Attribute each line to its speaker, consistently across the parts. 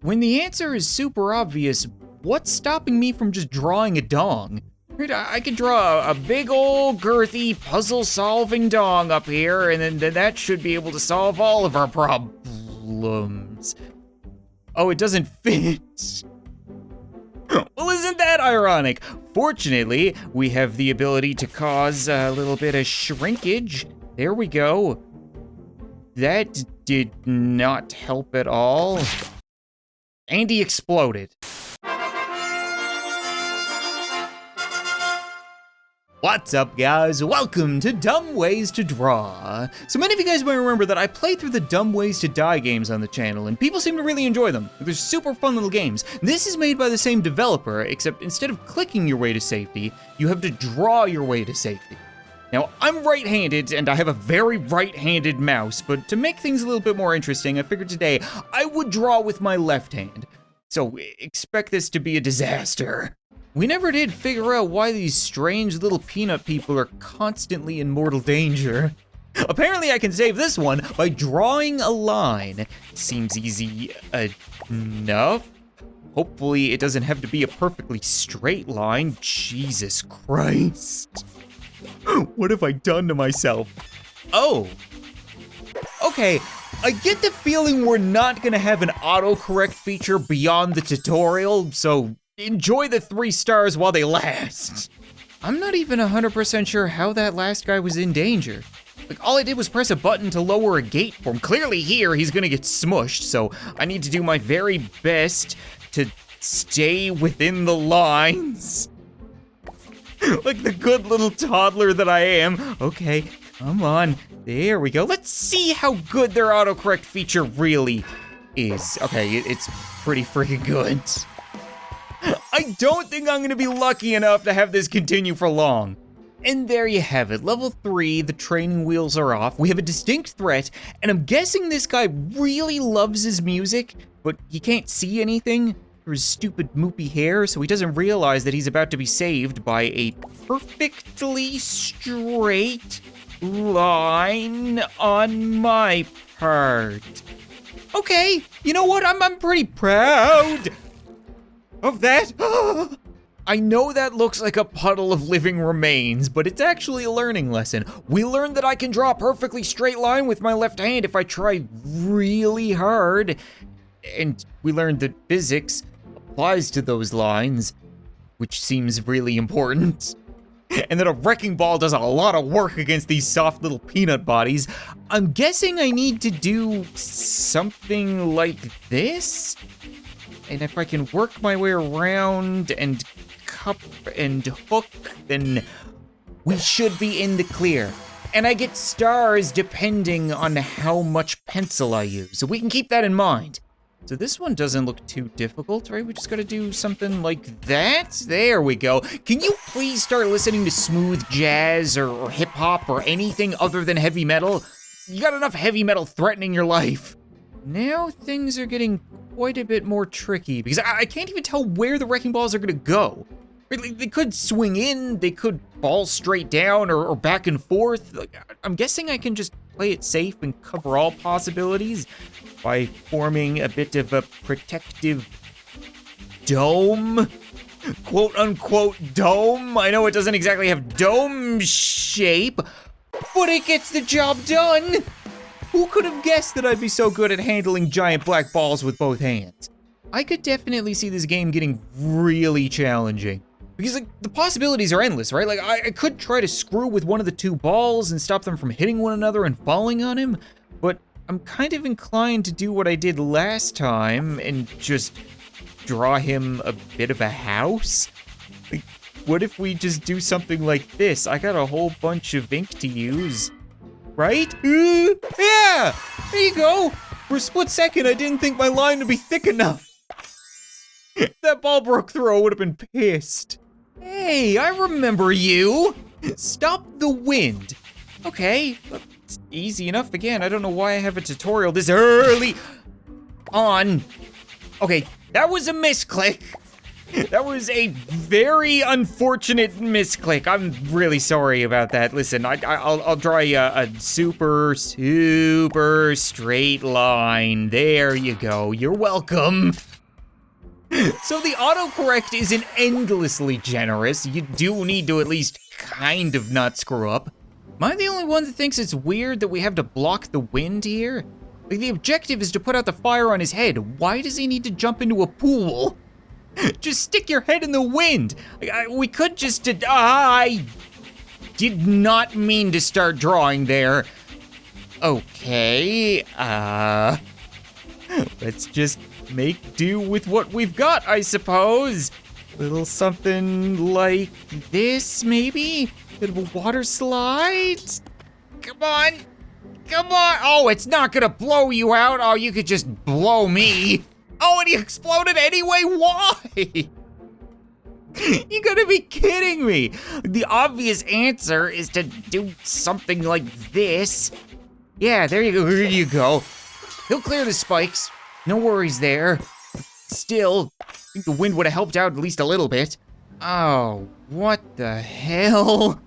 Speaker 1: When the answer is super obvious, what's stopping me from just drawing a dong? I could draw a big old girthy puzzle-solving dong up here, and then that should be able to solve all of our problems. Oh, it doesn't fit. Well, isn't that ironic? Fortunately, we have the ability to cause a little bit of shrinkage. There we go. That did not help at all. And he exploded. What's up, guys? Welcome to Dumb Ways to Draw. So many of you guys might remember that I play through the Dumb Ways to Die games on the channel, and people seem to really enjoy them. They're super fun little games. This is made by the same developer, except instead of clicking your way to safety, you have to draw your way to safety. Now, I'm right-handed, and I have a very right-handed mouse, but to make things a little bit more interesting, I figured today I would draw with my left hand. So expect this to be a disaster. We never did figure out why these strange little peanut people are constantly in mortal danger. Apparently I can save this one by drawing a line. Seems easy enough. Hopefully it doesn't have to be a perfectly straight line. Jesus Christ. What have I done to myself? Oh. Okay, I get the feeling we're not gonna have an autocorrect feature beyond the tutorial, so enjoy the 3 stars while they last. I'm not even 100% sure how that last guy was in danger. Like, all I did was press a button to lower a gate for him. Clearly here, he's gonna get smushed, so I need to do my very best to stay within the lines. Like the good little toddler that I am. Okay, come on, there we go. Let's see how good their autocorrect feature really is. Okay, it's pretty freaking good. I don't think I'm gonna be lucky enough to have this continue for long. And there you have it, level 3, the training wheels are off. We have a distinct threat, and I'm guessing this guy really loves his music, but he can't see anything through his stupid moopy hair, so he doesn't realize that he's about to be saved by a perfectly straight line on my part. Okay, you know what, I'm pretty proud of that. I know that looks like a puddle of living remains, but it's actually a learning lesson. We learned that I can draw a perfectly straight line with my left hand if I try really hard. And we learned that physics applies to those lines, which seems really important. And that a wrecking ball does a lot of work against these soft little peanut bodies. I'm guessing I need to do something like this? And if I can work my way around and cup and hook, then we should be in the clear. And I get stars depending on how much pencil I use, so we can keep that in mind. So this one doesn't look too difficult, right? We just gotta do something like that. There we go. Can you please start listening to smooth jazz or hip hop or anything other than heavy metal? You got enough heavy metal threatening your life. Now things are getting quite a bit more tricky because I can't even tell where the wrecking balls are gonna go. They could swing in, they could fall straight down or back and forth. I'm guessing I can just play it safe and cover all possibilities by forming a bit of a protective dome, quote unquote dome. I know it doesn't exactly have dome shape, but it gets the job done. Who could have guessed that I'd be so good at handling giant black balls with both hands? I could definitely see this game getting really challenging. Because like, the possibilities are endless, right? Like I could try to screw with one of the 2 balls and stop them from hitting one another and falling on him, but I'm kind of inclined to do what I did last time and just draw him a bit of a house. Like, what if we just do something like this? I got a whole bunch of ink to use. Right? Yeah! There you go! For a split second, I didn't think my line would be thick enough. If that ball broke through, I would have been pissed. Hey, I remember you! Stop the wind. Okay, it's easy enough. Again, I don't know why I have a tutorial this early on. Okay, that was a misclick. That was a very unfortunate misclick. I'm really sorry about that. Listen, I'll draw you a super straight line. There you go. You're welcome. So the autocorrect isn't endlessly generous. You do need to at least kind of not screw up. Am I the only one that thinks it's weird that we have to block the wind here? Like, the objective is to put out the fire on his head. Why does he need to jump into a pool? Just stick your head in the wind. We could just, I did not mean to start drawing there. Okay, let's just make do with what we've got, I suppose. Little something like this, maybe? Bit of a water slide? Come on, come on. Oh, it's not gonna blow you out. Oh, you could just blow me. Oh, and he exploded anyway? Why? You gotta be kidding me. The obvious answer is to do something like this. Yeah, there you go, here you go. He'll clear the spikes. No worries there. Still, I think the wind would have helped out at least a little bit. Oh, what the hell?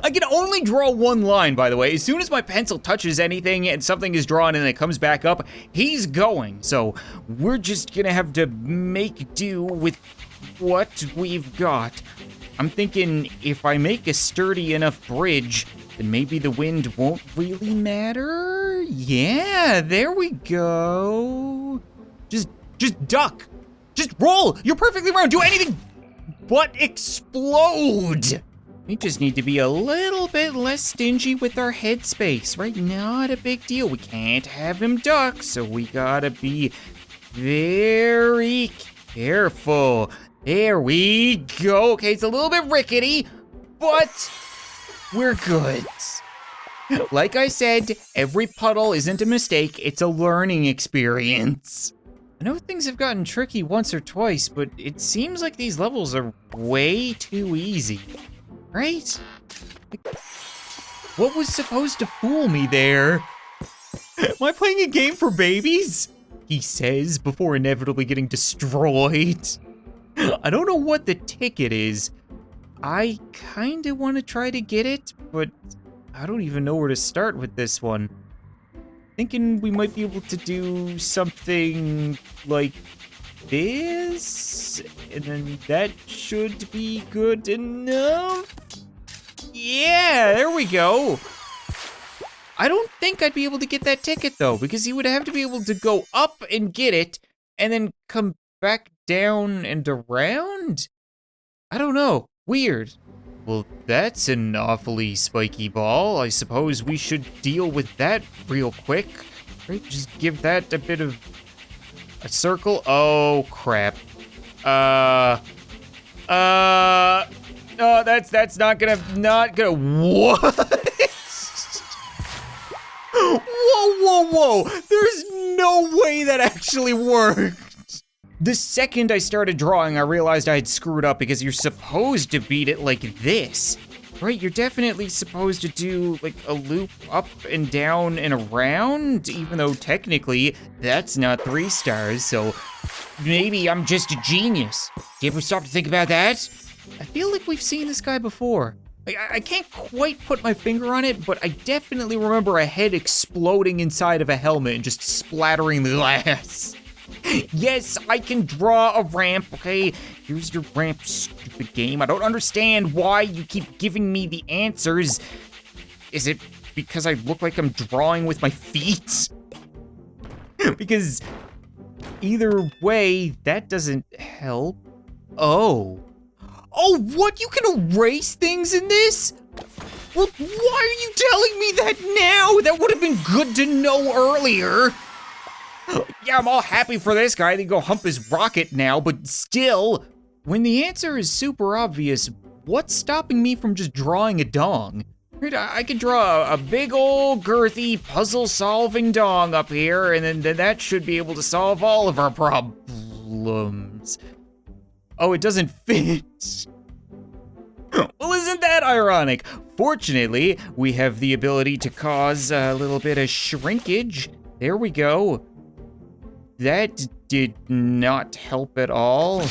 Speaker 1: I can only draw one line, by the way. As soon as my pencil touches anything and something is drawn and it comes back up, he's going. So we're just gonna have to make do with what we've got. I'm thinking if I make a sturdy enough bridge, then maybe the wind won't really matter. Yeah, there we go. Just duck. Just roll. You're perfectly round. Do anything but explode. We just need to be a little bit less stingy with our headspace, right? Not a big deal. We can't have him duck, so we gotta be very careful. There we go. Okay, it's a little bit rickety, but we're good. Like I said, every puddle isn't a mistake, it's a learning experience. I know things have gotten tricky once or twice, but it seems like these levels are way too easy. Right? What was supposed to fool me there? Am I playing a game for babies? He says before inevitably getting destroyed. I don't know what the ticket is. I kinda wanna try to get it, but I don't even know where to start with this one. Thinking we might be able to do something like this, and then that should be good enough. Yeah, there we go. I don't think I'd be able to get that ticket though, because he would have to be able to go up and get it, and then come back down and around? I don't know, weird. Well, that's an awfully spiky ball. I suppose we should deal with that real quick. Right, just give that a bit of a circle. Oh, crap. No, that's not gonna, what? Whoa. There's no way that actually worked. The second I started drawing, I realized I had screwed up because you're supposed to beat it like this. Right, you're definitely supposed to do like a loop up and down and around, even though technically that's not 3 stars, so maybe I'm just a genius. Do you ever stop to think about that? I feel like we've seen this guy before. Like, I can't quite put my finger on it, but I definitely remember a head exploding inside of a helmet and just splattering the glass. Yes, I can draw a ramp, okay? Here's your ramp, stupid game. I don't understand why you keep giving me the answers. Is it because I look like I'm drawing with my feet? Because either way, that doesn't help. Oh, what? You can erase things in this? Well, why are you telling me that now? That would have been good to know earlier. Yeah, I'm all happy for this guy to go hump his rocket now, but still, when the answer is super obvious, what's stopping me from just drawing a dong? I could draw a big old girthy puzzle-solving dong up here, and then that should be able to solve all of our problems. Oh, it doesn't fit. Well, isn't that ironic? Fortunately, we have the ability to cause a little bit of shrinkage. There we go. That did not help at all.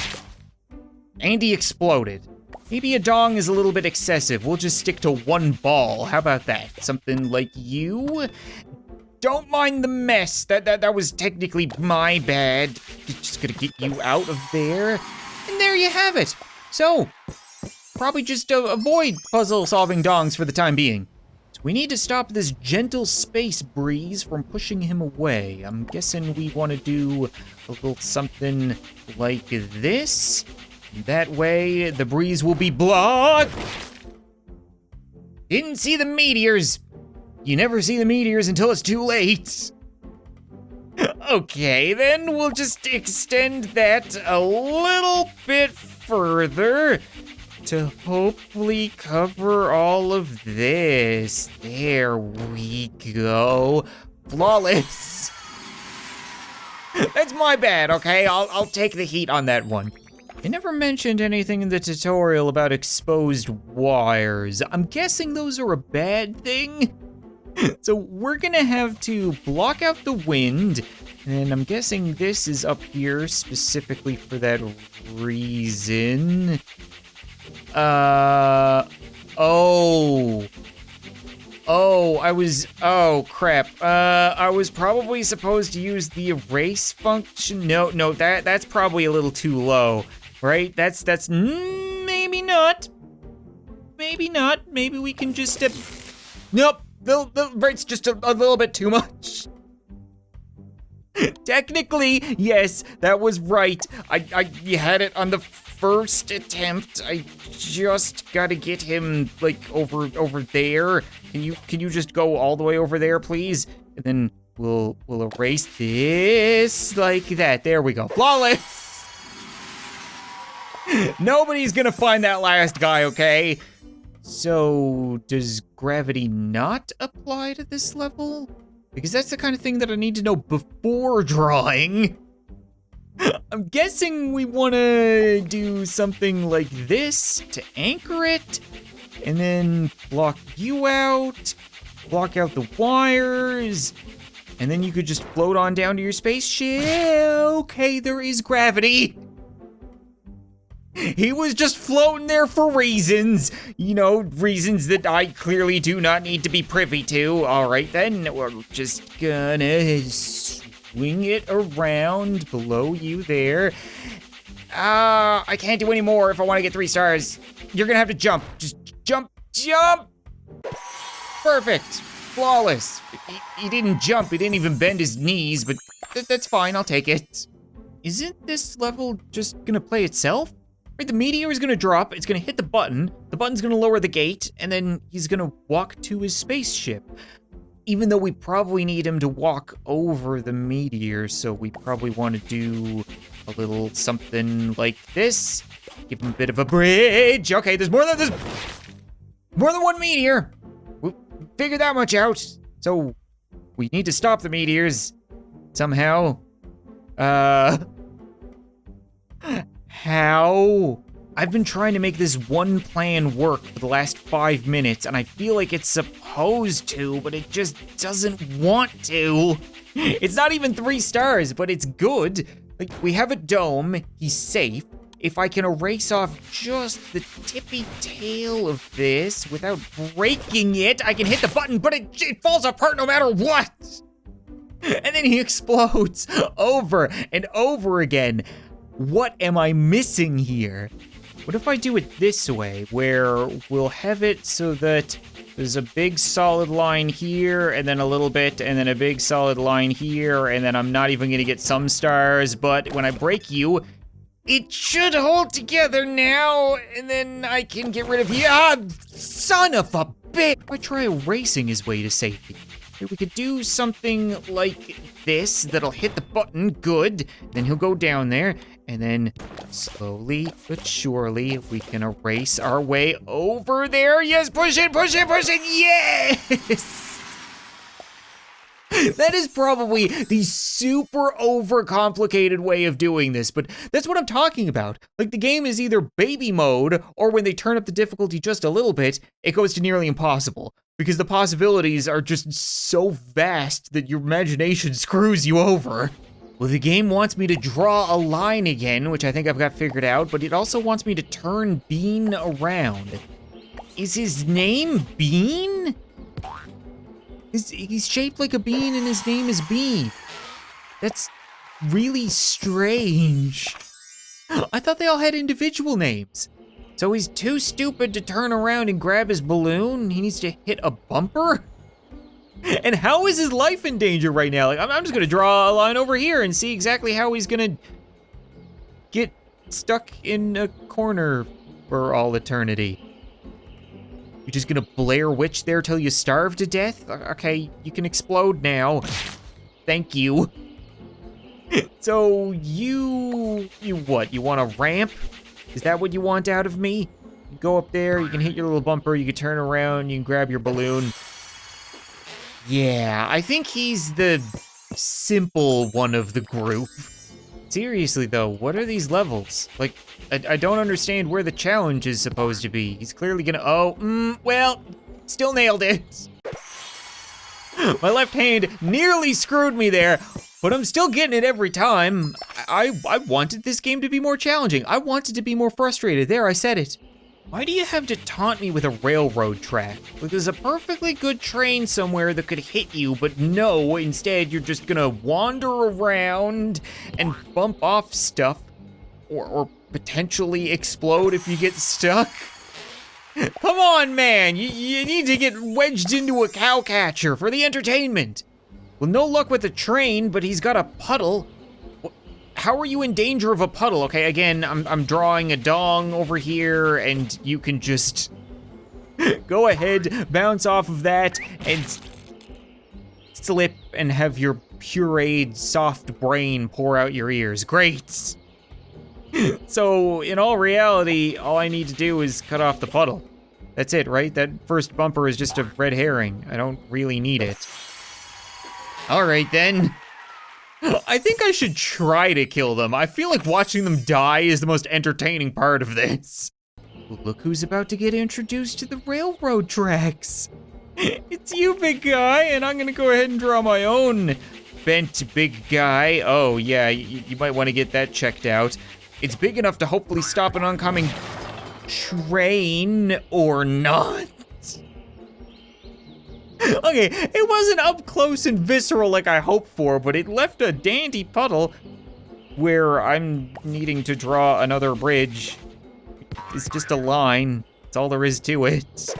Speaker 1: And he exploded. Maybe a dong is a little bit excessive. We'll just stick to one ball. How about that? Something like you. Don't mind the mess. That was technically my bad. Just gonna get you out of there. And there you have it. So, probably just avoid puzzle-solving dongs for the time being. So we need to stop this gentle space breeze from pushing him away. I'm guessing we want to do a little something like this. That way, the breeze will be blocked. Didn't see the meteors. You never see the meteors until it's too late. Okay, then we'll just extend that a little bit further to hopefully cover all of this. There we go. Flawless. That's my bad, okay? I'll take the heat on that one. It never mentioned anything in the tutorial about exposed wires. I'm guessing those are a bad thing. So we're gonna have to block out the wind, and I'm guessing this is up here specifically for that reason. Oh crap. I was probably supposed to use the erase function. No, that's probably a little too low, right? That's maybe not. Maybe not. Maybe we can just nope. The rate's just a little bit too much. Technically, yes, that was right. You had it on the first attempt. I just gotta get him like over there. Can you just go all the way over there, please? And then we'll erase this like that. There we go. Flawless. Nobody's gonna find that last guy, okay? So, does gravity not apply to this level? Because that's the kind of thing that I need to know before drawing. I'm guessing we want to do something like this to anchor it, and then block you out, block out the wires, and then you could just float on down to your spaceship. Okay, there is gravity. He was just floating there for reasons, you know, reasons that I clearly do not need to be privy to. All right, then, we're just gonna swing it around below you there. I can't do any more if I want to get 3 stars. You're gonna have to jump. Just jump. Perfect. Flawless. He didn't jump. He didn't even bend his knees, but that's fine. I'll take it. Isn't this level just gonna play itself? Right, the meteor is gonna drop, it's gonna hit the button's gonna lower the gate, and then he's gonna walk to his spaceship. Even though we probably need him to walk over the meteor, so we probably wanna do a little something like this. Give him a bit of a bridge. Okay, there's more than one meteor. We figured that much out. So we need to stop the meteors somehow. How? I've been trying to make this one plan work for the last 5 minutes, and I feel like it's supposed to, but it just doesn't want to. It's not even 3 stars, but it's good. Like, we have a dome, he's safe. If I can erase off just the tippy tail of this without breaking it, I can hit the button, but it falls apart no matter what. And then he explodes over and over again. What am I missing here? What if I do it this way, where we'll have it so that there's a big solid line here, and then a little bit, and then a big solid line here, and then I'm not even gonna get some stars, but when I break you, it should hold together now, and then I can get rid of you. Ah, son of a bitch! I try erasing his way to safety. We could do something like this that'll hit the button, good. Then he'll go down there, and then slowly but surely we can erase our way over there. Yes, push it, yes! That is probably the super overcomplicated way of doing this, but that's what I'm talking about. Like, the game is either baby mode, or when they turn up the difficulty just a little bit, it goes to nearly impossible. Because the possibilities are just so vast that your imagination screws you over. Well, the game wants me to draw a line again, which I think I've got figured out, but it also wants me to turn Bean around. Is his name Bean? He's shaped like a bean and his name is Bean. That's really strange. I thought they all had individual names. So he's too stupid to turn around and grab his balloon? He needs to hit a bumper? And how is his life in danger right now? Like, I'm just gonna draw a line over here and see exactly how he's gonna get stuck in a corner for all eternity. You're just gonna Blair Witch there till you starve to death? Okay, you can explode now. Thank you. So you what? You want a ramp? Is that what you want out of me? You go up there, you can hit your little bumper, you can turn around, you can grab your balloon. Yeah, I think he's the simple one of the group. Seriously though, what are these levels? Like, I don't understand where the challenge is supposed to be. He's clearly gonna, well, still nailed it. My left hand nearly screwed me there, but I'm still getting it every time. I wanted this game to be more challenging. I wanted to be more frustrated. There, I said it. Why do you have to taunt me with a railroad track? Like, there's a perfectly good train somewhere that could hit you, but no, instead you're just gonna wander around and bump off stuff, or potentially explode if you get stuck. Come on, man, you need to get wedged into a cow catcher for the entertainment. Well, no luck with the train, but he's got a puddle. How are you in danger of a puddle? Okay, again, I'm drawing a dong over here, and you can just go ahead, bounce off of that, and slip and have your pureed soft brain pour out your ears. Great. So, in all reality, all I need to do is cut off the puddle. That's it, right? That first bumper is just a red herring. I don't really need it. All right, then. I think I should try to kill them. I feel like watching them die is the most entertaining part of this. Look who's about to get introduced to the railroad tracks. It's you, big guy, and I'm gonna go ahead and draw my own bent big guy. Oh yeah, you might wanna get that checked out. It's big enough to hopefully stop an oncoming train or not. Okay, it wasn't up close and visceral like I hoped for, but it left a dandy puddle where I'm needing to draw another bridge. It's just a line. That's all there is to it.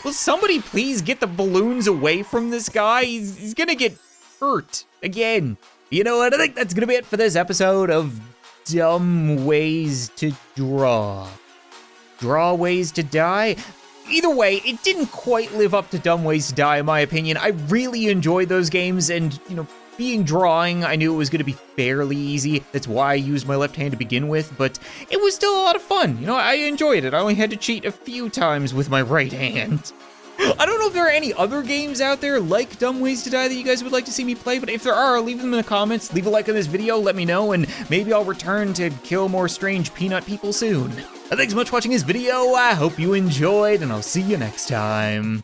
Speaker 1: Will somebody please get the balloons away from this guy? He's gonna get hurt again. You know what? I think that's gonna be it for this episode of Dumb Ways to Draw. Draw Ways to Die? Either way, it didn't quite live up to Dumb Ways to Die, in my opinion. I really enjoyed those games, and, you know, being drawing, I knew it was gonna be fairly easy. That's why I used my left hand to begin with, but it was still a lot of fun. You know, I enjoyed it. I only had to cheat a few times with my right hand. I don't know if there are any other games out there like Dumb Ways to Die that you guys would like to see me play, but if there are, leave them in the comments, leave a like on this video, let me know, and maybe I'll return to kill more strange peanut people soon. Thanks so much for watching this video, I hope you enjoyed, and I'll see you next time.